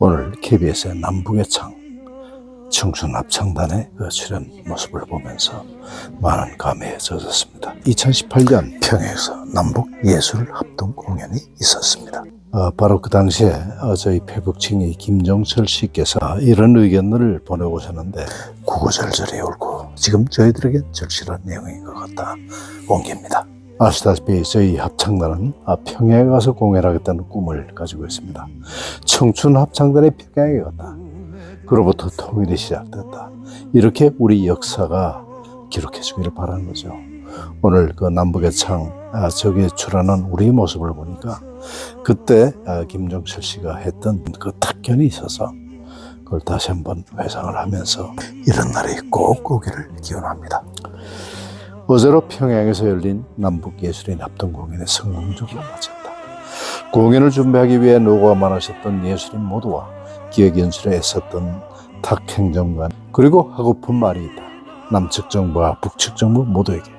오늘 KBS의 남북의 창 청춘 합창단의 그 출연 모습을 보면서 많은 감회에 젖었습니다. 2018년 평양에서 남북 예술 합동 공연이 있었습니다. 바로 그 당시에 저희 페북칭이 김종철 씨께서 이런 의견을 보내오셨는데 구구절절히 옳고 지금 저희들에겐 절실한 내용인 것 같다 옮깁니다. 아시다시피 저희 합창단은 평양에 가서 공연하겠다는 꿈을 가지고 있습니다. 청춘 합창단이 평양에 갔다. 그로부터 통일이 시작됐다. 이렇게 우리 역사가 기록해 주기를 바라는 거죠. 오늘 그 남북의 창 저기에 출연한 우리 모습을 보니까 그때 김종철 씨가 했던 그 탁견이 있어서 그걸 다시 한번 회상을 하면서 이런 날이 꼭 오기를 기원합니다. 어제로 평양에서 열린 남북예술인 합동공연의 성공적으로 마쳤다. 공연을 준비하기 위해 노고가 많으셨던 예술인 모두와 기획연출에 애썼던 탁 행정관 그리고 하고픈 말이 있다. 남측 정부와 북측 정부 모두에게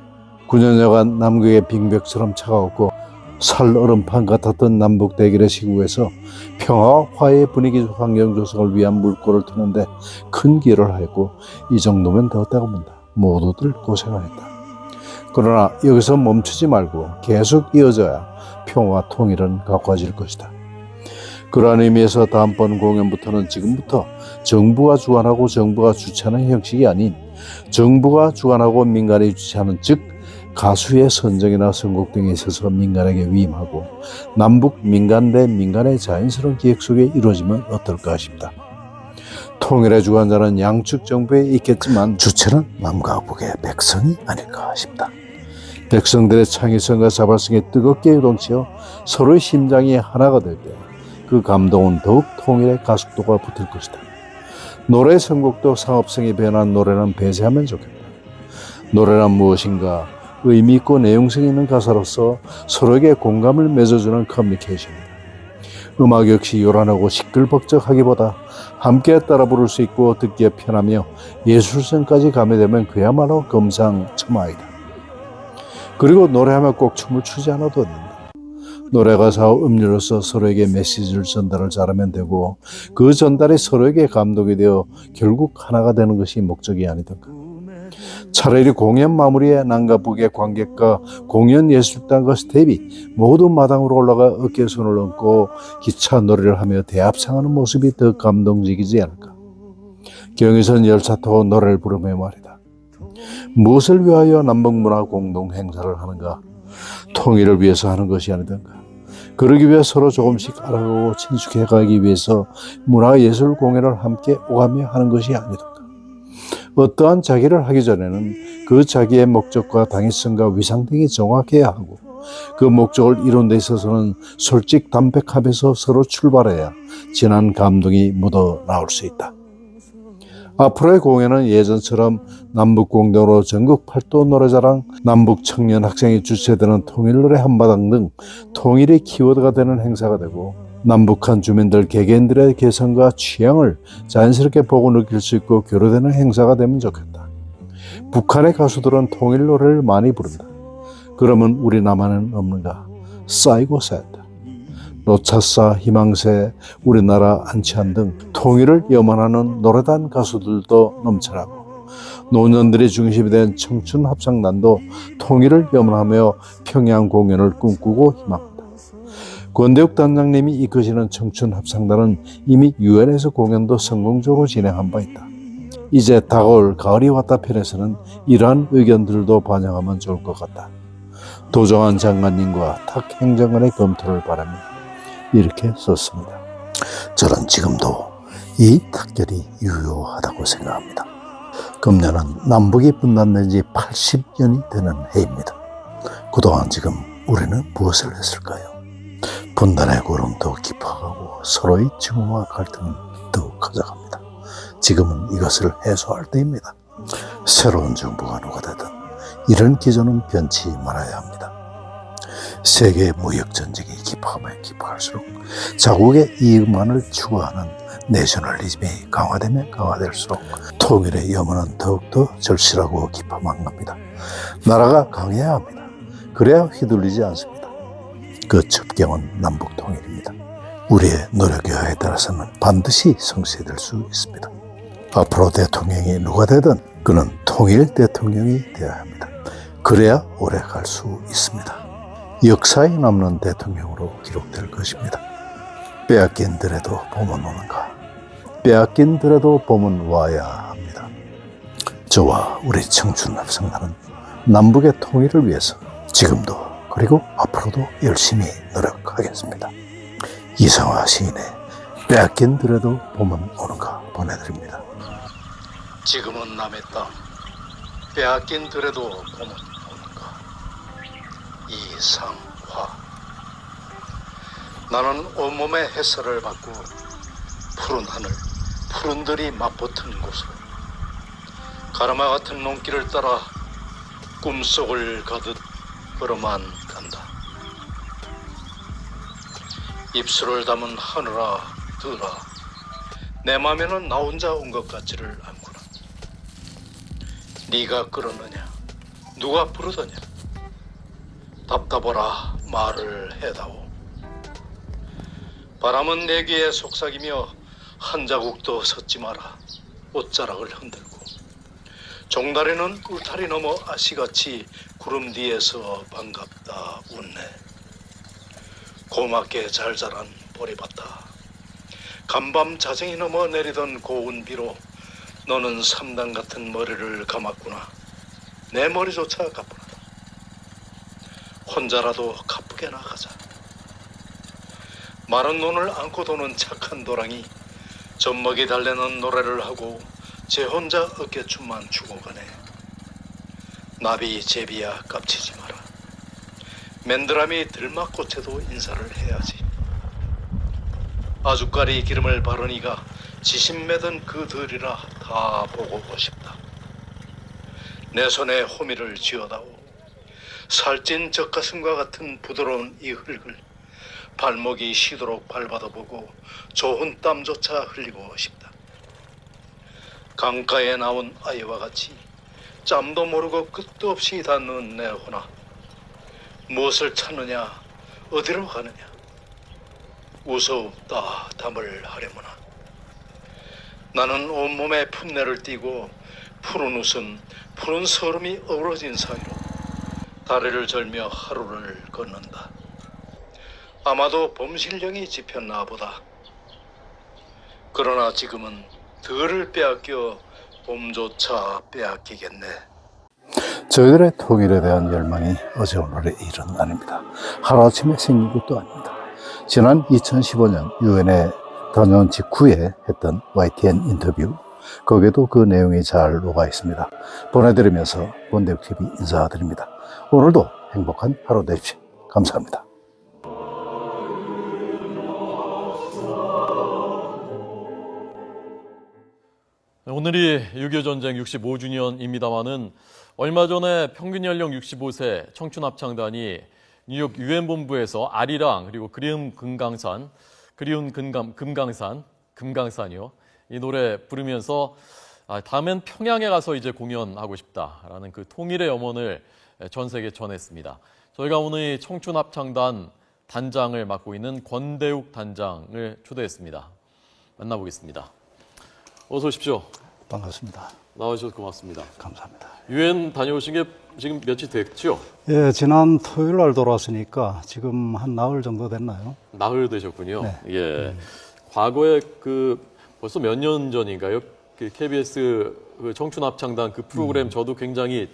9년여간 남극의 빙벽처럼 차가웠고 살얼음판 같았던 남북 대결의 시국에서 평화와 화해의 분위기 환경 조성을 위한 물꼬를 트는데 큰 기여를 하였고 이 정도면 되었다고 본다. 모두들 고생을 했다. 그러나 여기서 멈추지 말고 계속 이어져야 평화와 통일은 가까워질 것이다. 그러한 의미에서 다음번 공연부터는 지금부터 정부가 주관하고 정부가 주최하는 형식이 아닌 정부가 주관하고 민간이 주최하는 즉 가수의 선정이나 선곡 등에 있어서 민간에게 위임하고 남북 민간 대 민간의 자연스러운 기획 속에 이루어지면 어떨까 싶다. 통일의 주관자는 양측 정부에 있겠지만 주체는 남과 북의 백성이 아닐까 싶다. 백성들의 창의성과 자발성이 뜨겁게 유동치어 서로의 심장이 하나가 될 때 그 감동은 더욱 통일의 가속도가 붙을 것이다. 노래 선곡도 상업성이 변한 노래는 배제하면 좋겠다. 노래란 무엇인가 의미 있고 내용성 있는 가사로서 서로에게 공감을 맺어주는 커뮤니케이션이다. 음악 역시 요란하고 시끌벅적하기보다 함께 따라 부를 수 있고 듣기에 편하며 예술성까지 가미되면 그야말로 금상첨화이다. 그리고 노래하면 꼭 춤을 추지 않아도 된다. 노래 가사와 음료로서 서로에게 메시지를 전달을 잘하면 되고 그 전달이 서로에게 감동이 되어 결국 하나가 되는 것이 목적이 아니던가. 차라리 공연 마무리에 남과 북의 관객과 공연 예술단과 스텝이 모두 마당으로 올라가 어깨에 손을 얹고 기차 노래를 하며 대합상하는 모습이 더 감동적이지 않을까. 경의선 열차 타고 노래를 부르며 말이다. 무엇을 위하여 남북문화 공동 행사를 하는가? 통일을 위해서 하는 것이 아니던가. 그러기 위해 서로 조금씩 알아가고 친숙해가기 위해서 문화예술 공연을 함께 오가며 하는 것이 아니던가. 어떠한 자기를 하기 전에는 그 자기의 목적과 당위성과 위상 등이 정확해야 하고 그 목적을 이룬 데 있어서는 솔직 담백함에서 서로 출발해야 진한 감동이 묻어 나올 수 있다. 앞으로의 공연은 예전처럼 남북공동으로 전국 팔도 노래자랑, 남북 청년 학생이 주최되는 통일노래 한마당 등 통일이 키워드가 되는 행사가 되고 남북한 주민들 개개인들의 개성과 취향을 자연스럽게 보고 느낄 수 있고 교류되는 행사가 되면 좋겠다. 북한의 가수들은 통일 노래를 많이 부른다. 그러면 우리 남한은 없는가? 쌓이고 쌓였다. 노차사, 희망새, 우리나라 안치환 등 통일을 염원하는 노래단 가수들도 넘쳐나고 노년들이 중심이 된 청춘 합창단도 통일을 염원하며 평양 공연을 꿈꾸고 희망한다. 권대욱 단장님이 이끄시는 청춘 합창단은 이미 유엔에서 공연도 성공적으로 진행한 바 있다. 이제 다가올 가을이 왔다 편에서는 이러한 의견들도 반영하면 좋을 것 같다. 도정환 장관님과 탁 행정관의 검토를 바라며 이렇게 썼습니다. 저는 지금도 이 탁결이 유효하다고 생각합니다. 금년은 남북이 분단된 지 80년이 되는 해입니다. 그동안 지금 우리는 무엇을 했을까요? 분단의 골은 더욱 깊어가고 서로의 증오와 갈등은 더욱 커져갑니다. 지금은 이것을 해소할 때입니다. 새로운 정부가 누가 되든 이런 기조는 변치 말아야 합니다. 세계 무역전쟁이 깊어가면 깊어갈수록 자국의 이익만을 추구하는 내셔널리즘이 강화되면 강화될수록 통일의 염원은 더욱더 절실하고 깊어만 갑니다. 나라가 강해야 합니다. 그래야 휘둘리지 않습니다. 그 첩경은 남북통일입니다. 우리의 노력 여하에 따라서는 반드시 성취될 수 있습니다. 앞으로 대통령이 누가 되든 그는 통일 대통령이 되어야 합니다. 그래야 오래 갈 수 있습니다. 역사에 남는 대통령으로 기록될 것입니다. 빼앗긴 들에도 봄은 오는가? 빼앗긴 들에도 봄은 와야 합니다. 저와 우리 청춘 합성단은 남북의 통일을 위해서 지금도 그리고 앞으로도 열심히 노력하겠습니다. 이성화 시인의 빼앗긴 들에도 봄은 오는가 보내드립니다. 지금은 남의 땅, 빼앗긴 들에도 봄은 오는가. 이상화. 나는 온몸에 햇살을 받고 푸른 하늘, 푸른 들이 맞붙은 곳으로 가르마 같은 눈길을 따라 꿈속을 가듯 걸어만 간다. 입술을 담은 하늘아 들아, 내 맘에는 나 혼자 온 것 같지를 않구나. 네가 끌었느냐, 누가 부르더냐, 답답하라 말을 해다오. 바람은 내 귀에 속삭이며 한 자국도 섰지 마라 옷자락을 흔들고, 종다리는 울타리 넘어 아씨같이 구름 뒤에서 반갑다 웃네. 고맙게 잘 자란 보리밭다. 간밤 자정이 넘어 내리던 고운 비로 너는 3단 같은 머리를 감았구나. 내 머리조차 가뿐하다. 혼자라도 가쁘게 나가자. 마른 눈을 안고 도는 착한 도랑이 젖먹이 달래는 노래를 하고 제 혼자 어깨춤만 추고 가네. 나비 제비야 깝치지 마라. 맨드라미 들막꽃에도 인사를 해야지. 아주까리 기름을 바르니가 지심 맺은 그 들이라 다 보고 싶다. 내 손에 호미를 쥐어다오. 살찐 젖가슴과 같은 부드러운 이 흙을 발목이 쉬도록 밟아도 보고 좋은 땀조차 흘리고 싶다. 강가에 나온 아이와 같이 짬도 모르고 끝도 없이 닿는 내 혼아, 무엇을 찾느냐, 어디로 가느냐. 우서없다 담을 하려무나. 나는 온몸에 풋내를 띠고 푸른 웃음, 푸른 서름이 어우러진 사이로 다리를 절며 하루를 걷는다. 아마도 봄신령이 지폈나 보다. 그러나 지금은 들을 빼앗겨 봄조차 빼앗기겠네. 저희들의 통일에 대한 열망이 어제 오늘의 일은 아닙니다. 하루아침에 생긴 것도 아닙니다. 지난 2015년 유엔에 다녀온 직후에 했던 YTN 인터뷰, 거기에도 그 내용이 잘 녹아 있습니다. 보내드리면서 본대국TV 인사드립니다. 오늘도 행복한 하루 되십시오. 감사합니다. 오늘이 6.25 전쟁 65주년입니다만은 얼마 전에 평균 연령 65세 청춘합창단이 뉴욕 유엔 본부에서 아리랑 그리고 그리운 금강산이요, 이 노래 부르면서 다음엔 평양에 가서 이제 공연하고 싶다라는 그 통일의 염원을 전 세계에 전했습니다. 저희가 오늘 이 청춘합창단 단장을 맡고 있는 권대욱 단장을 초대했습니다. 만나보겠습니다. 어서 오십시오. 반갑습니다. 나와주셔서 고맙습니다. 감사합니다. 유엔 다녀오신 게 지금 며칠 됐죠? 예, 지난 토요일 날 돌아왔으니까 지금 한 나흘 정도 됐나요? 나흘 되셨군요. 네. 예. 과거에 벌써 몇 년 전인가요? KBS 청춘합창단 그 프로그램 저도 굉장히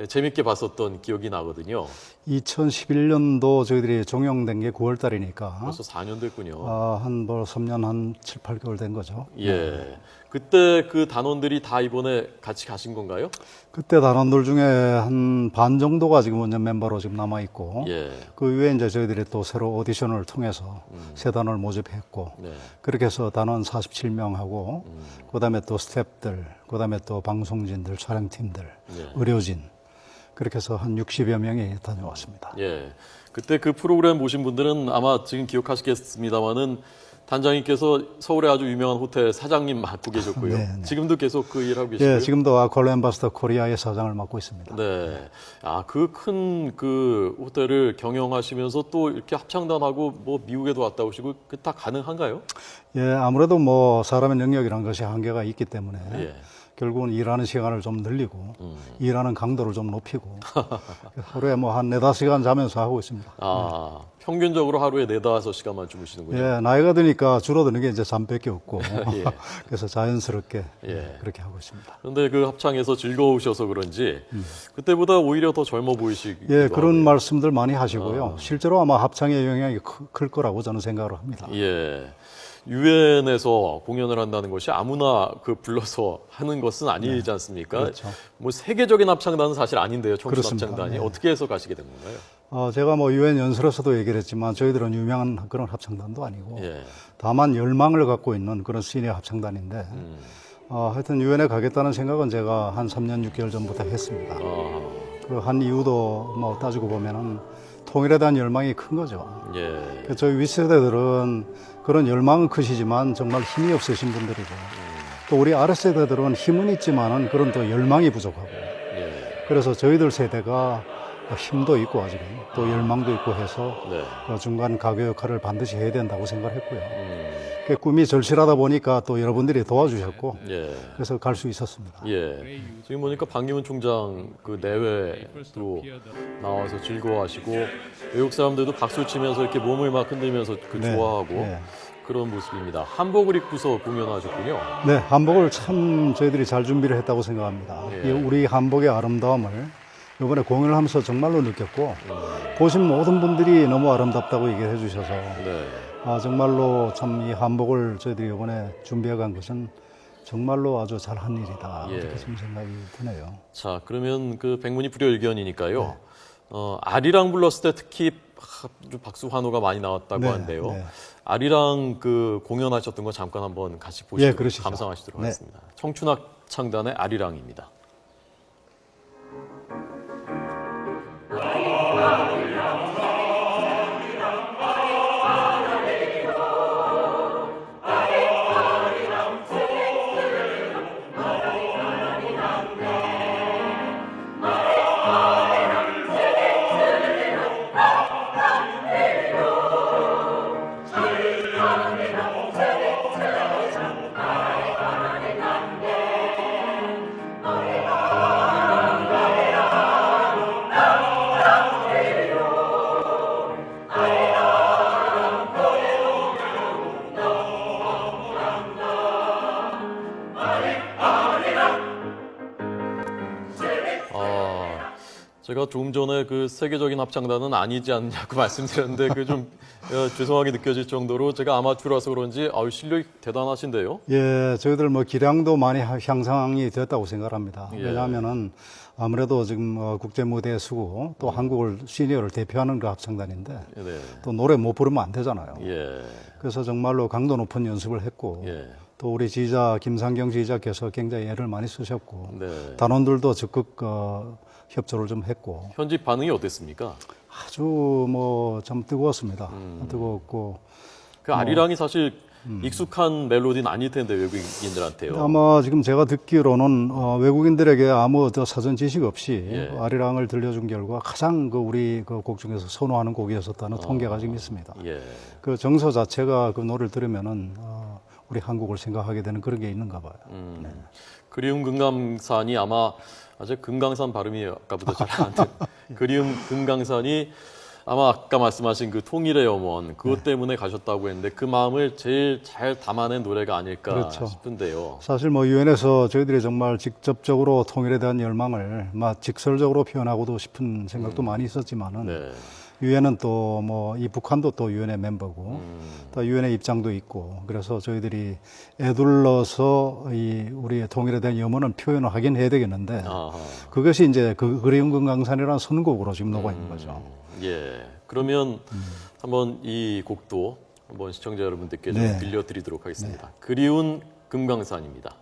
재밌게 봤었던 기억이 나거든요. 2011년도 저희들이 종영된 게 9월 달이니까 벌써 4년 됐군요. 한 3년 한 7, 8개월 된 거죠. 예. 그때 그 단원들이 다 이번에 같이 가신 건가요? 그때 단원들 중에 한 반 정도가 지금 원년 멤버로 지금 남아 있고, 예. 그 외에 이제 저희들이 또 새로 오디션을 통해서 세 단원을 모집했고, 네. 그렇게 해서 단원 47명하고, 그다음에 또 스태프들, 그다음에 또 방송진들, 촬영팀들, 예. 의료진, 그렇게 해서 한 60여 명이 다녀왔습니다. 예. 그때 그 프로그램 보신 분들은 아마 지금 기억하시겠습니다만은 단장님께서 서울에 아주 유명한 호텔 사장님 맡고 계셨고요. 네, 네. 지금도 계속 그 일하고 계시고요. 예, 지금도 아콜라 엠바스더 코리아의 사장을 맡고 있습니다. 네. 아, 그 큰 그 호텔을 경영하시면서 또 이렇게 합창단하고 뭐 미국에도 왔다 오시고 그 다 가능한가요? 예, 아무래도 뭐 사람의 능력이라는 것이 한계가 있기 때문에 예. 결국은 일하는 시간을 좀 늘리고 일하는 강도를 좀 높이고 하루에 뭐 한 4-5시간 자면서 하고 있습니다. 아, 평균적으로 하루에 4-5시간만 주무시는군요. 예, 나이가 드니까 줄어드는 게 이제 잠밖에 없고 예. 그래서 자연스럽게 예. 그렇게 하고 있습니다. 그런데 그 합창에서 즐거우셔서 그런지 그때보다 오히려 더 젊어 보이시기도 예, 그런 하고요. 말씀들 많이 하시고요. 실제로 아마 합창의 영향이 클 거라고 저는 생각을 합니다. 예. 유엔에서 공연을 한다는 것이 아무나 그 불러서 하는 것은 아니지 않습니까? 그렇죠. 뭐 세계적인 합창단은 사실 아닌데요. 청춘 그렇습니다. 합창단이 네. 어떻게 해서 가시게 된 건가요? 제가 뭐 유엔 연설에서도 얘기를 했지만 저희들은 유명한 그런 합창단도 아니고 예. 다만 열망을 갖고 있는 그런 시니어 합창단인데 하여튼 유엔에 가겠다는 생각은 제가 한 3년 6개월 전부터 했습니다. 그 한 이유도 뭐 따지고 보면은 통일에 대한 열망이 큰 거죠. 예. 그 저희 윗세대들은 그런 열망은 크시지만 정말 힘이 없으신 분들이고 또 우리 아랫세대들은 힘은 있지만은 그런 또 열망이 부족하고 예. 그래서 저희들 세대가 힘도 있고 아직은 또 열망도 있고 해서 네. 그 중간 가교 역할을 반드시 해야 된다고 생각했고요. 그 꿈이 절실하다 보니까 또 여러분들이 도와주셨고 예. 그래서 갈 수 있었습니다. 예. 지금 보니까 박기문 총장 그 내외도 나와서 즐거워하시고 외국 사람들도 박수 치면서 이렇게 몸을 막 흔들면서 그 네. 좋아하고 네. 그런 모습입니다. 한복을 입고서 공연하셨군요. 네, 한복을 참 저희들이 잘 준비를 했다고 생각합니다. 예. 이 우리 한복의 아름다움을 이번에 공연을 하면서 정말로 느꼈고 보신 모든 분들이 너무 아름답다고 얘기를 해주셔서 네. 정말로 참 이 한복을 저희들이 이번에 준비해 간 것은 정말로 아주 잘한 일이다 예. 이렇게 좀 생각이 드네요. 자, 그러면 그 백문이 불여일견이니까요. 아리랑 불렀을 때 특히 아주 박수 환호가 많이 나왔다고 네, 하는데요. 네. 아리랑 그 공연하셨던 거 잠깐 한번 같이 보시고 예, 그러시죠. 감상하시도록 네. 하겠습니다. 청춘합창단의 아리랑입니다. 제가 조금 전에 그 세계적인 합창단은 아니지 않냐고 말씀드렸는데 그 좀 죄송하게 느껴질 정도로 제가 아마추어라서 그런지 실력이 대단하신데요. 예, 저희들 뭐 기량도 많이 향상이 됐다고 생각합니다. 예. 왜냐하면은 아무래도 지금 국제 무대에 서고 또 한국을 시니어를 대표하는 그 합창단인데 네. 또 노래 못 부르면 안 되잖아요. 예. 그래서 정말로 강도 높은 연습을 했고 예. 또 우리 지휘자 김상경 지휘자께서 굉장히 애를 많이 쓰셨고 네. 단원들도 적극 협조를 좀 했고 현지 반응이 어땠습니까? 아주 뭐 참 뜨거웠습니다. 뜨거웠고 그 아리랑이 사실 익숙한 멜로디는 아닐 텐데 외국인들한테요. 아마 지금 제가 듣기로는 외국인들에게 아무 사전 지식 없이 예. 아리랑을 들려준 결과 가장 우리 그 곡 중에서 선호하는 곡이었었다는 통계가 지금 있습니다. 예. 그 정서 자체가 그 노래를 들으면은 우리 한국을 생각하게 되는 그런 게 있는가 봐요. 그리움 금강산이 아마 아주 금강산 발음이 아까보다 잘 안 돼. 그리움 금강산이 아마 아까 말씀하신 그 통일의 염원 그것 때문에 가셨다고 했는데 그 마음을 제일 잘 담아낸 노래가 아닐까 그렇죠. 싶은데요. 사실 뭐 유엔에서 저희들이 정말 직접적으로 통일에 대한 열망을 직설적으로 표현하고도 싶은 생각도 많이 있었지만은 네. 유엔은 또 뭐 이 북한도 또 유엔의 멤버고 또 유엔의 입장도 있고 그래서 저희들이 애둘러서 이 우리의 통일에 대한 염원을 표현을 하긴 해야 되겠는데 아하. 그것이 이제 그 그리움 금강산이라는 선곡으로 지금 녹아 있는 거죠. 예. 그러면 한번 이 곡도 한번 시청자 여러분들께 좀 네. 들려드리도록 하겠습니다. 그리운 금강산입니다.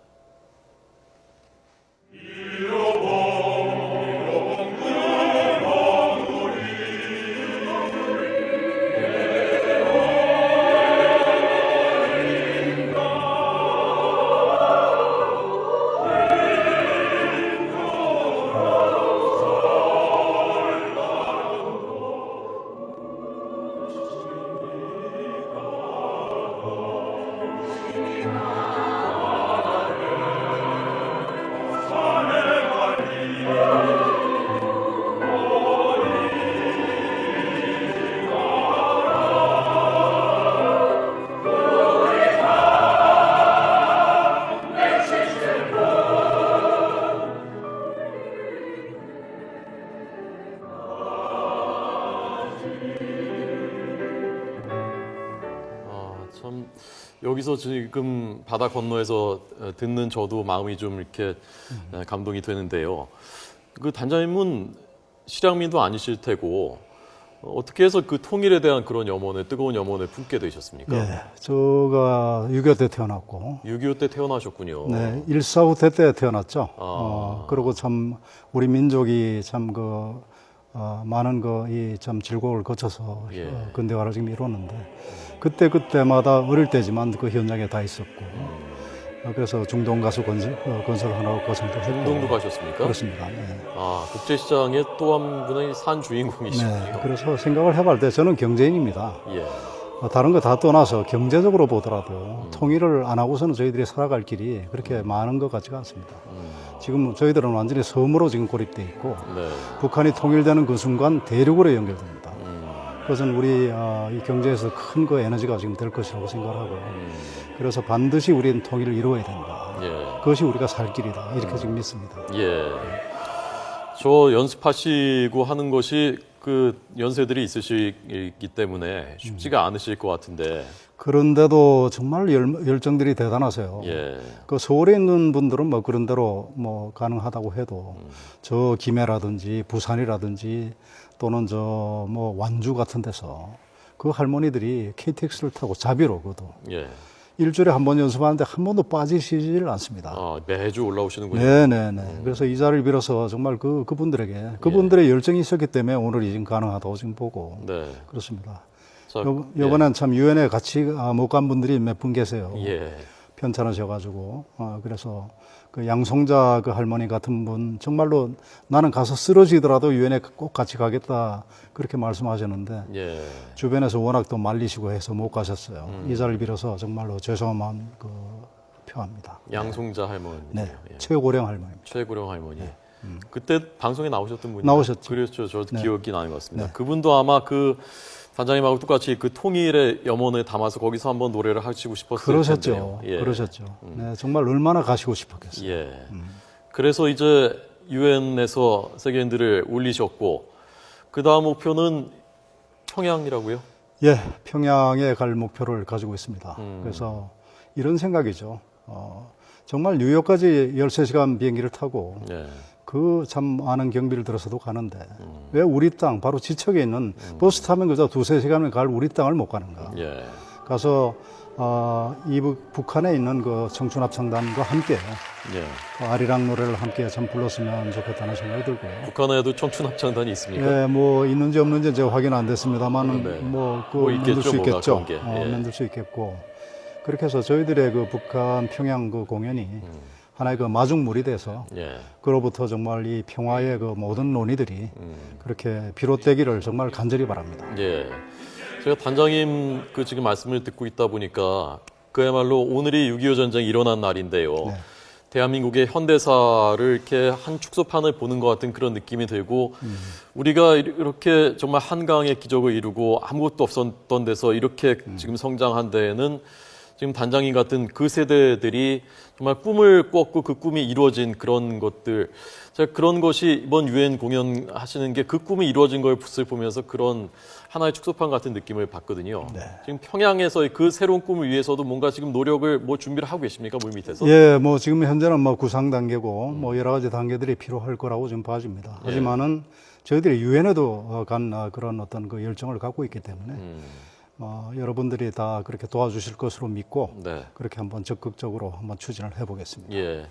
여기서 지금 바다 건너에서 듣는 저도 마음이 좀 이렇게 감동이 되는데요. 그 단장님은 실향민도 아니실 테고 어떻게 해서 그 통일에 대한 그런 염원을 뜨거운 염원을 품게 되셨습니까? 예, 제가 6.25 때 태어났고 6.25 때 태어나셨군요. 네, 1.4 후퇴 때 태어났죠. 아. 그리고 참 우리 민족이 참 많은 이 참 질곡을 거쳐서 예. 근대화를 지금 이뤘는데 그때마다 어릴 때지만 그 현장에 다 있었고 그래서 중동 가수 건설하라고 고생도 했고. 중동도 가셨습니까? 그렇습니다. 네. 아, 국제시장의 또 한 분의 산 주인공이시군요. 네, 그래서 생각을 해볼 때 저는 경제인입니다. 예. 다른 거 다 떠나서 경제적으로 보더라도 통일을 안 하고서는 저희들이 살아갈 길이 그렇게 많은 것 같지가 않습니다. 지금 저희들은 완전히 섬으로 지금 고립돼 있고 네. 북한이 통일되는 그 순간 대륙으로 연결됩니다. 그것은 우리 이 경제에서 큰 그 에너지가 지금 될 것이라고 생각하고 그래서 반드시 우리는 통일을 이루어야 된다. 예. 그것이 우리가 살 길이다. 이렇게 지금 믿습니다. 예. 저 연습하시고 하는 것이 그 연세들이 있으시기 때문에 쉽지가 않으실 것 같은데. 그런데도 정말 열정들이 대단하세요. 예. 그 서울에 있는 분들은 뭐 그런 대로 뭐 가능하다고 해도 저 김해라든지 부산이라든지 또는 저 뭐 완주 같은 데서 그 할머니들이 KTX를 타고 자비로 그도 예. 일주일에 한 번 연습하는데 한 번도 빠지시질 않습니다. 아, 매주 올라오시는군요. 네네네. 그래서 이 자리를 빌어서 정말 그분들에게 그분들의 열정이 있었기 때문에 오늘이 지금 가능하다고 지금 보고 네. 그렇습니다. 자, 요번엔 참 유엔에 같이 못 간 분들이 몇 분 계세요. 예. 편찮으셔가지고 그래서 그 양송자 그 할머니 같은 분 정말로 나는 가서 쓰러지더라도 유엔에 꼭 같이 가겠다 그렇게 말씀하셨는데 예. 주변에서 워낙 또 말리시고 해서 못 가셨어요. 이 자리를 빌어서 정말로 죄송한 마음 표합니다. 양송자 할머니. 네, 예. 최고령 할머니입니다. 최고령 할머니. 그때 방송에 나오셨던 분이 나오셨죠. 그렇죠. 저 네. 기억이 나는 것 같습니다. 네. 그분도 아마 그 단장님하고 똑같이 그 통일의 염원을 담아서 거기서 한번 노래를 하시고 싶었을 그러셨죠. 텐데요. 예. 그러셨죠. 네, 정말 얼마나 가시고 싶었겠어요. 예. 그래서 이제 유엔에서 세계인들을 울리셨고 그 다음 목표는 평양이라고요? 예, 평양에 갈 목표를 가지고 있습니다. 그래서 이런 생각이죠. 정말 뉴욕까지 13시간 비행기를 타고 예. 그 참 많은 경비를 들어서도 가는데 왜 우리 땅 바로 지척에 있는 버스 타면 그저 2-3시간이면 갈 우리 땅을 못 가는가. 예. 가서 북한에 있는 그 청춘합창단과 함께 예. 그 아리랑 노래를 함께 참 불렀으면 좋겠다는 생각이 들고요. 북한에도 청춘합창단이 있습니까? 예, 뭐 있는지 없는지 제가 확인 안 됐습니다만 네. 뭐 뭐 있겠죠, 만들 수 뭐가 있겠죠. 그런 게. 예. 만들 수 있겠고 그렇게 해서 저희들의 그 북한 평양 그 공연이 하나의 그 마중물이 돼서 예. 그로부터 정말 이 평화의 그 모든 논의들이 그렇게 비롯되기를 정말 간절히 바랍니다. 예. 제가 단장님 그 지금 말씀을 듣고 있다 보니까 그야말로 오늘이 6.25 전쟁이 일어난 날인데요. 네. 대한민국의 현대사를 이렇게 한 축소판을 보는 것 같은 그런 느낌이 들고 우리가 이렇게 정말 한강의 기적을 이루고 아무것도 없었던 데서 이렇게 지금 성장한 데에는 지금 단장님 같은 그 세대들이 정말 꿈을 꿨고 그 꿈이 이루어진 그런 것들, 제가 그런 것이 이번 유엔 공연 하시는 게 그 꿈이 이루어진 것을 보면서 그런 하나의 축소판 같은 느낌을 받거든요. 네. 지금 평양에서의 그 새로운 꿈을 위해서도 뭔가 지금 노력을 뭐 준비를 하고 계십니까? 물 밑에서? 예, 뭐 지금 현재는 뭐 구상 단계고 뭐 여러 가지 단계들이 필요할 거라고 지금 봐집니다. 하지만은 저희들이 유엔에도 간 그런 어떤 그 열정을 갖고 있기 때문에 여러분들이 다 그렇게 도와주실 것으로 믿고 네. 그렇게 한번 적극적으로 한번 추진을 해보겠습니다. 예.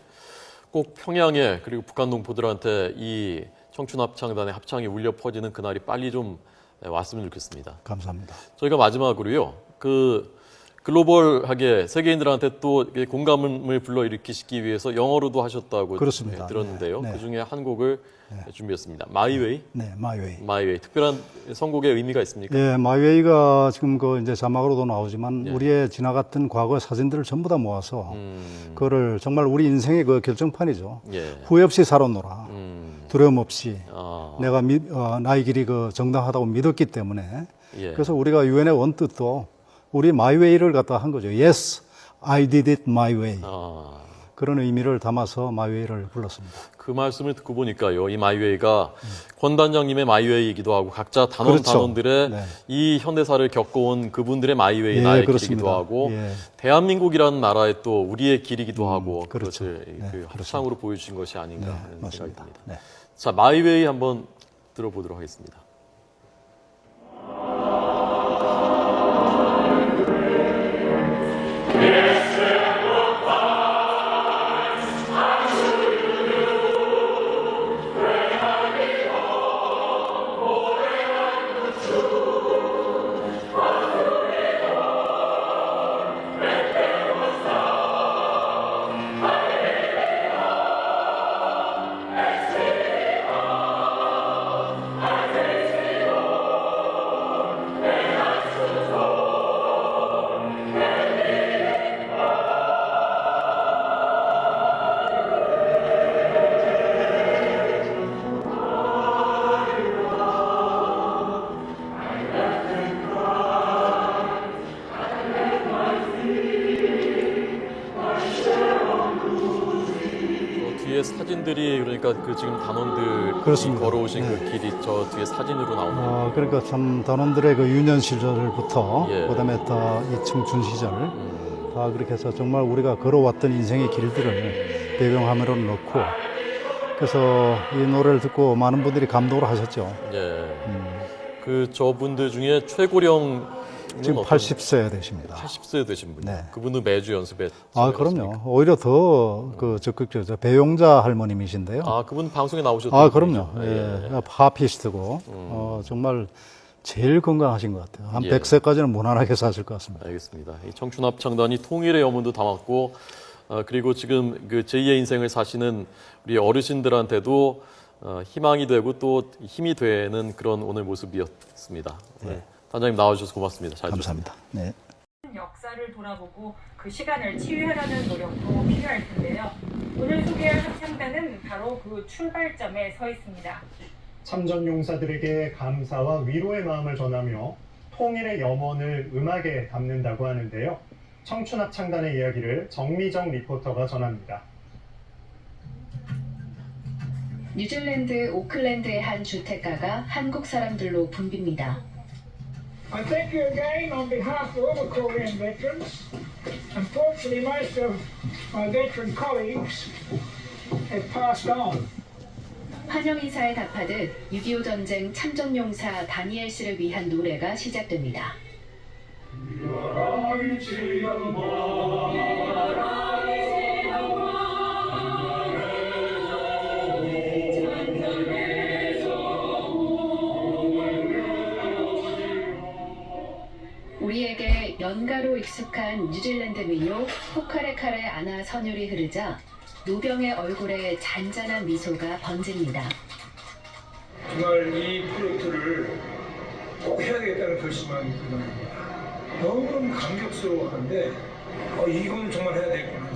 꼭 평양에 그리고 북한 동포들한테 이 청춘합창단의 합창이 울려 퍼지는 그날이 빨리 좀 왔으면 좋겠습니다. 감사합니다. 저희가 마지막으로요. 그 글로벌하게 세계인들한테 또 공감을 불러일으키시기 위해서 영어로도 하셨다고 그렇습니다. 들었는데요. 네, 네. 그중에 한 곡을 준비했습니다. My Way. 네, 마이웨이. My Way. 특별한 선곡의 의미가 있습니까? 예, 마이웨이가 지금 그 이제 자막으로도 나오지만 예. 우리의 지나갔던 과거 사진들을 전부 다 모아서 그거를 정말 우리 인생의 그 결정판이죠. 예. 후회 없이 살아노라. 두려움 없이 아, 내가 나의 길이 그 정당하다고 믿었기 때문에 예. 그래서 우리가 유엔의 원뜻도 우리 마이웨이를 갖다 한 거죠. Yes, I did it my way. 아, 그런 의미를 담아서 마이웨이를 불렀습니다. 그 말씀을 듣고 보니까요, 이 마이웨이가 권 단장님의 마이웨이이기도 하고 각자 그렇죠. 단원들의 네. 이 현대사를 겪어온 그분들의 마이웨이, 예, 나의 그렇습니다. 길이기도 하고 예. 대한민국이라는 나라의 또 우리의 길이기도 하고 그렇죠. 그것을 네, 그 합창으로 보여주신 것이 아닌가 네, 하는 생각이 맞습니다. 듭니다. 네. 자, 마이웨이 한번 들어보도록 하겠습니다. 뒤에 사진들이 그러니까 그 지금 단원들이 그렇습니다. 걸어오신 네. 그 길이 저 뒤에 사진으로 나오는 그러니까 참 단원들의 그 유년 시절부터 예. 그다음에 다 이 청춘 시절 다 그렇게 해서 정말 우리가 걸어왔던 인생의 길들을 배경화면으로 넣고 그래서 이 노래를 듣고 많은 분들이 감동을 하셨죠. 예. 그 저분들 중에 최고령 지금 80세 되십니다. 80세 되신 분. 네. 그분은 매주 연습에 그럼요. 오히려 더 그 적극적이죠. 배용자 할머님이신데요. 그분 방송에 나오셨던 그럼요. 분이죠. 예. 하피스트고 정말 제일 건강하신 것 같아요. 한 예. 100세까지는 무난하게 사실 것 같습니다. 알겠습니다. 이 청춘합창단이 통일의 염원도 담았고 그리고 지금 그 제2의 인생을 사시는 우리 어르신들한테도 희망이 되고 또 힘이 되는 그런 오늘 모습이었습니다. 네. 단장님 나와주셔서 고맙습니다. 잘 감사합니다. 네. 역사를 돌아보고 그 시간을 치유하려는 노력도 필요할 텐데요. 오늘 소개할 합창단은 바로 그 출발점에 서 있습니다. 참전용사들에게 감사와 위로의 마음을 전하며 통일의 염원을 음악에 담는다고 하는데요. 청춘합창단의 이야기를 정미정 리포터가 전합니다. 뉴질랜드 오클랜드의 한 주택가가 한국 사람들로 붐빕니다. I thank you again on behalf of all the Korean veterans. Unfortunately, most of my veteran colleagues have passed on. 환영 인사에 답하듯 6.25 전쟁 참전용사 다니엘 씨를 위한 노래가 시작됩니다. 우리에게 연가로 익숙한 뉴질랜드 민요 포카레카레 아나 선율이 흐르자 노병의 얼굴에 잔잔한 미소가 번집니다. 정말 이 프로젝트를 꼭 해야 되겠다는 결심만 들었습니다. 너무 감격스러워하는데 이건 정말 해야 되겠구나.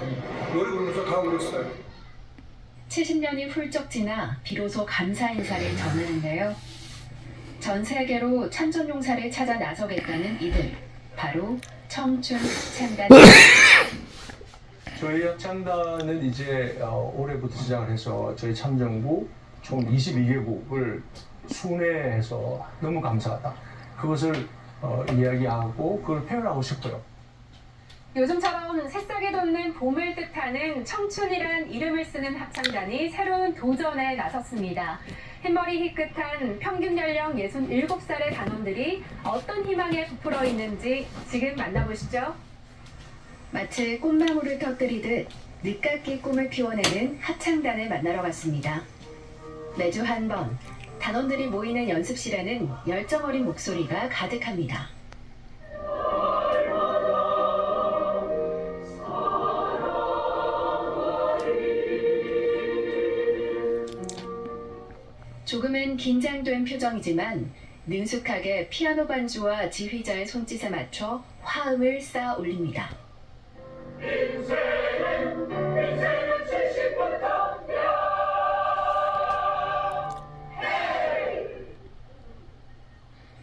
노래 부르면서 다 울었어요. 70년이 훌쩍 지나 비로소 감사 인사를 전하는데요. 전 세계로 참전용사를 찾아 나서겠다는 이들, 바로 청춘합창단. 저희 합창단은 이제 올해부터 시작을 해서 저희 참전부 총 22개국을 순회해서 너무 감사하다. 그것을 이야기하고 그걸 표현하고 싶어요. 요즘처럼 새싹이 돋는 봄을 뜻하는 청춘이란 이름을 쓰는 합창단이 새로운 도전에 나섰습니다. 흰머리 희끗한 평균 연령 67살의 단원들이 어떤 희망에 부풀어 있는지 지금 만나보시죠. 마치 꽃망울을 터뜨리듯 늦깎이 꿈을 피워내는 합창단을 만나러 갔습니다. 매주 한 번 단원들이 모이는 연습실에는 열정 어린 목소리가 가득합니다. 조금은 긴장된 표정이지만 능숙하게 피아노 반주와 지휘자의 손짓에 맞춰 화음을 쌓아 올립니다.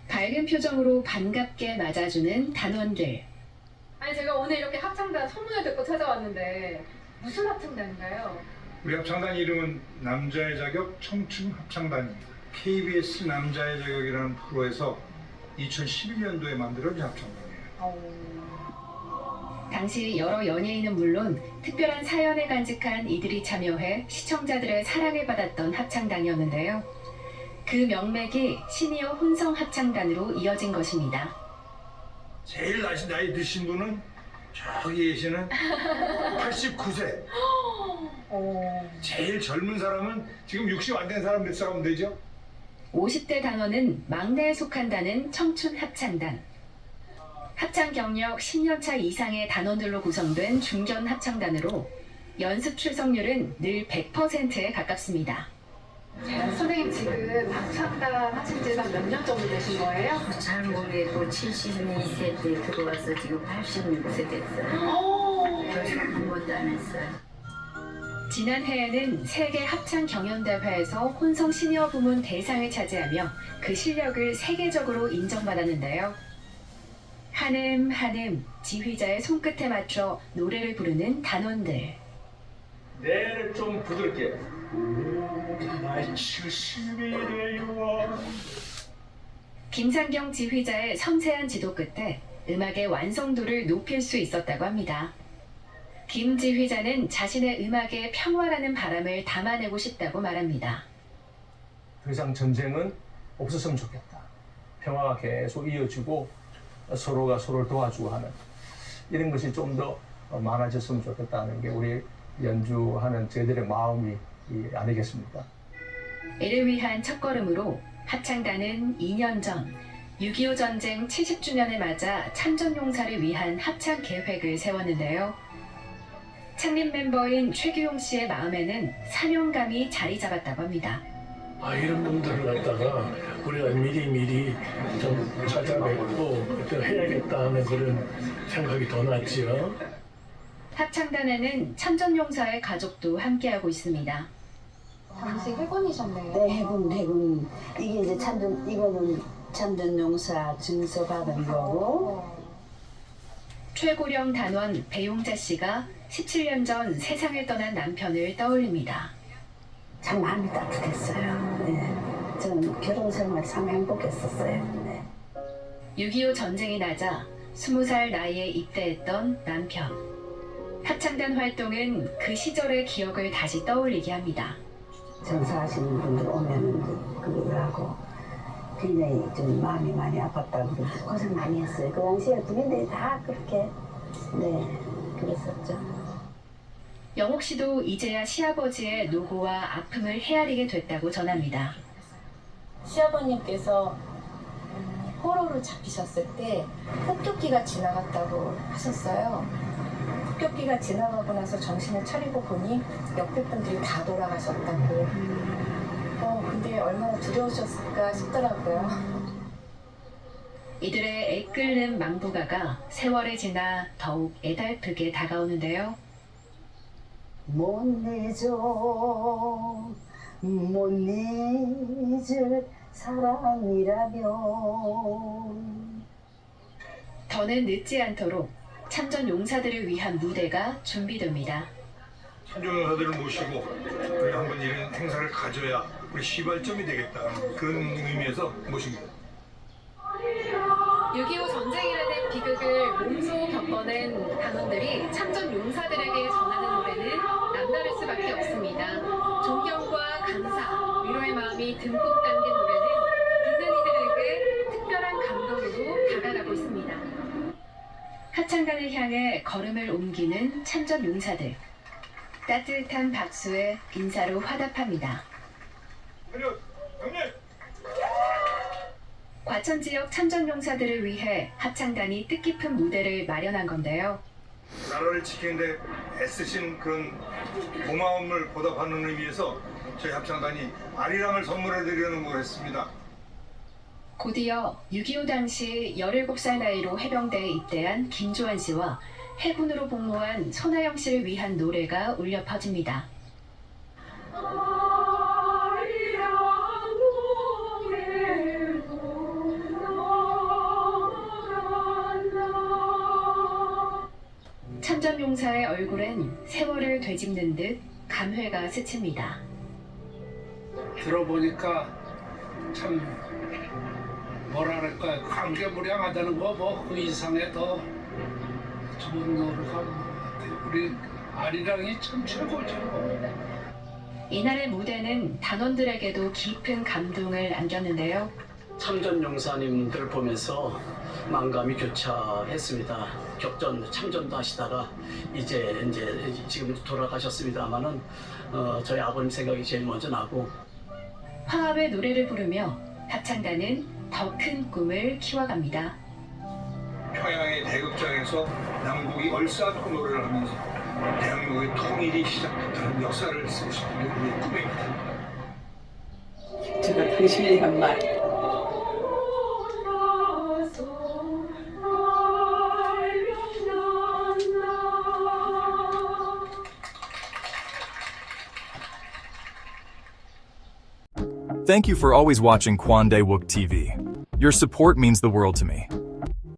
밝은 표정으로 반갑게 맞아주는 단원들. 아니 제가 오늘 이렇게 합창단 소문을 듣고 찾아왔는데 무슨 합창단인가요? 우리 합창단 이름은 남자의 자격 청춘 합창단입니다. KBS 남자의 자격이라는 프로에서 2011년도에 만들어진 합창단이에요. 당시 여러 연예인은 물론 특별한 사연을 간직한 이들이 참여해 시청자들의 사랑을 받았던 합창단이었는데요. 그 명맥이 시니어 혼성 합창단으로 이어진 것입니다. 제일 나이 드신 분은 저기 계시는 89세. 제일 젊은 사람은 지금 60 안 된 사람 몇 사람 되죠? 50대 단원은 막내에 속한다는 청춘 합창단. 합창 경력 10년차 이상의 단원들로 구성된 중견 합창단으로 연습 출석률은 늘 100%에 가깝습니다. 선생님 지금 합창단 하신 지가 몇 년 정도 되신 거예요? 잘 모르겠고 72세 때 들어와서 지금 86세 됐어요. 결혼 한 번도 안 했어요. 지난해에는 세계 합창 경연대회에서 혼성 시니어 부문 대상을 차지하며 그 실력을 세계적으로 인정받았는데요. 한음 한음 지휘자의 손끝에 맞춰 노래를 부르는 단원들. 뇌를 좀 부드럽게. 나이 70이 되어 김상경 지휘자의 섬세한 지도 끝에 음악의 완성도를 높일 수 있었다고 합니다. 김 지휘자는 자신의 음악에 평화라는 바람을 담아내고 싶다고 말합니다. 더 이상 전쟁은 없었으면 좋겠다. 평화가 계속 이어지고 서로가 서로를 도와주고 하는 이런 것이 좀 더 많아졌으면 좋겠다는 게 우리 연주하는 저희들의 마음이 아니겠습니까? 이를 위한 첫걸음으로 합창단은 2년 전 6.25 전쟁 70주년을 맞아 참전용사를 위한 합창 계획을 세웠는데요. 창립 멤버인 최규용 씨의 마음에는 사명감이 자리 잡았다고 합니다. 이런 분들을 갖다가 우리가 미리 좀 찾아뵙고 또 해야겠다는 그런 생각이 더 났지요. 합창단에는 참전용사의 가족도 함께하고 있습니다. 당시 해군이셨네요. 네, 해군. 이게 이제 이거는 참전용사 증서 받은 거고. 최고령 단원 배용자 씨가 17년 전 세상을 떠난 남편을 떠올립니다. 참 마음이 따뜻했어요. 네. 저는 결혼 생활 참 행복했었어요. 네. 6.25 전쟁이 나자 20살 나이에 입대했던 남편. 합창단 활동은 그 시절의 기억을 다시 떠올리게 합니다. 전사하시는 분들 오면 그걸 하고 굉장히 좀 마음이 많이 아팠다고 그러고 고생 많이 했어요. 그 당시에 군인들이 다 그렇게 그랬었죠. 영옥 씨도 이제야 시아버지의 노고와 아픔을 헤아리게 됐다고 전합니다. 시아버님께서 포로로 잡히셨을 때 폭격기가 지나갔다고 하셨어요. 폭격기가 지나가고 나서 정신을 차리고 보니 옆에 분들이 다 돌아가셨다고. 근데 얼마나 두려우셨을까 싶더라고요. 이들의 애끓는 망부가가 세월이 지나 더욱 애달프게 다가오는데요. 못 잊을 사랑이라면 더는 늦지 않도록 참전 용사들을 위한 무대가 준비됩니다. 참전용사들을 모시고 우리 한번 이런 행사를 가져야 우리 시발점이 되겠다 그런 의미에서 모신 겁니다. 6.25 전쟁이라는 비극을 몸소 겪어낸 단원들이 참전 용사들에게 전하는 노래는 남다를 수밖에 없습니다. 존경과 감사, 위로의 마음이 듬뿍 담긴 노래는 듣는 이들에게 특별한 감동으로 다가가고 있습니다. 합창단을 향해 걸음을 옮기는 참전 용사들. 따뜻한 박수에 인사로 화답합니다. 형님! 과천 지역 참전 용사들을 위해 합창단이 뜻깊은 무대를 마련한 건데요. 나라를 지키는데 애쓰신 그런 고마움을 보답하는 의미에서 저희 합창단이 아리랑을 선물해드리려는 걸 했습니다. 곧이어 6.25 당시 17살 나이로 해병대에 입대한 김조한 씨와 해군으로 복무한 손아영 씨를 위한 노래가 울려 퍼집니다. 참전 참전용사의 얼굴엔 세월을 되짚는 듯 감회가 스칩니다. 들어보니까 참 뭐랄까 감개무량하다는 거 뭐 그 이상의 더 좋은 노래가 같아요. 우리 아리랑이 참 최고죠. 이날의 무대는 단원들에게도 깊은 감동을 안겼는데요. 참전 용사님들 보면서 만감이 교차했습니다. 격전 참전도 하시다가 이제 지금 돌아가셨습니다만은 저희 아버님 생각이 제일 먼저 나고 화합의 노래를 부르며 합창단은 더 큰 꿈을 키워갑니다. 평양의 대극장에서 남북이 얼싸안고 노래를 하면서 대한민국의 통일이 시작됐다는 역사를 쓰고 싶은 게 우리의 꿈입니다. 제가 당신이 한 말. Thank you for always watching Kwande Wook TV. Your support means the world to me.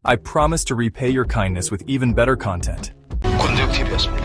I promise to repay your kindness with even better content. 권대욱 TV였습니다.